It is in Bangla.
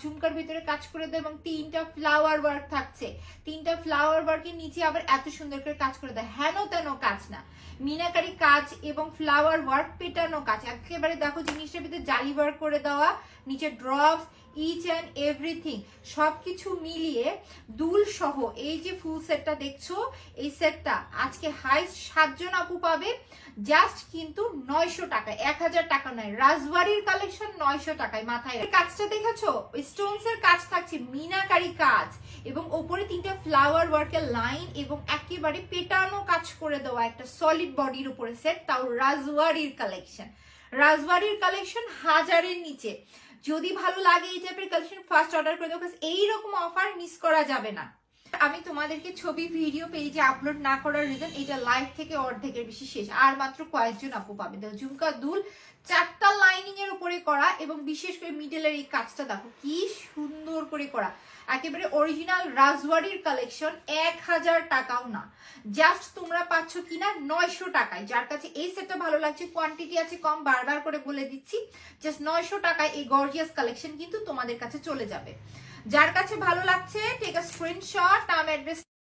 ঝুমকার ভিতরে কাজ করে দেয় এবং 3টা ফ্লাওয়ার ওয়ার্ক থাকছে। 3টা ফ্লাওয়ার ওয়ার্কের নিচে আবার এত সুন্দর করে কাজ করে দেয়, হেন তেন কাজ না, মিনাকারি কাজ এবং ফ্লাওয়ার ওয়ার্ক পেটানো কাজ। একেবারে দেখো জিনিসটার ভিতরে জালি ওয়ার্ক করে দেওয়া, নিচে ড্রপস, ইচ অ্যান্ড এভরিথিং সবকিছু মিলিয়ে দুল সহ এই যে ফুল সেটটা দেখছো, এই সেটটা আজকে হাই 7 জন আপু পাবে জাস্ট কিন্তু 900 টাকায়, 1000 টাকা নয়। রাজবাড়ির কালেকশন 900 টাকায়। মাথায় কাজটা দেখেছো, স্টোনস এর কাজ থাকছে, মিনাকারি কাজ এবং ওপরে 3টা ফ্লাওয়ার ওয়ার্কের লাইন এবং একেবারে পেটানো কাজ করে দেওয়া একটা সলিড বডির উপরে সেট, তাও রাজবাড়ির কালেকশন। রাজবাড়ির কালেকশন 1000-এর নিচে। যদি ভালো লাগে এই টাইপের কালেকশন ফার্স্ট অর্ডার করে দাও, এইরকম অফার মিস করা যাবে না। আমি তোমাদেরকে ছবি ভিডিও পেজে আপলোড না করার রিজন, এটা লাইভ থেকে অর্ধেকের বেশি শেষ, আর মাত্র কয়েকজন আপু পাবে। দেখো ঝুমকা দুল 4টা লাইনিং এর উপরে করা এবং বিশেষ করে মিডলের এই কাজটা দেখো কি সুন্দর করে করা, একেবারে অরিজিনাল রাজবাড়ির কালেকশন। 1000 টাকাও না, জাস্ট তোমরা পাচ্ছ কিনা 900 টাকায়। যার কাছে এই সেটটা ভালো লাগছে, কোয়ান্টিটি আছে কম, বারবার করে বলে দিচ্ছি, জাস্ট 900 টাকায় এই গর্জিয়াস কালেকশন কিন্তু তোমাদের কাছে চলে যাবে। যার কাছে ভালো লাগছে টেক আ স্ক্রিনশট, নাম অ্যাড্রেস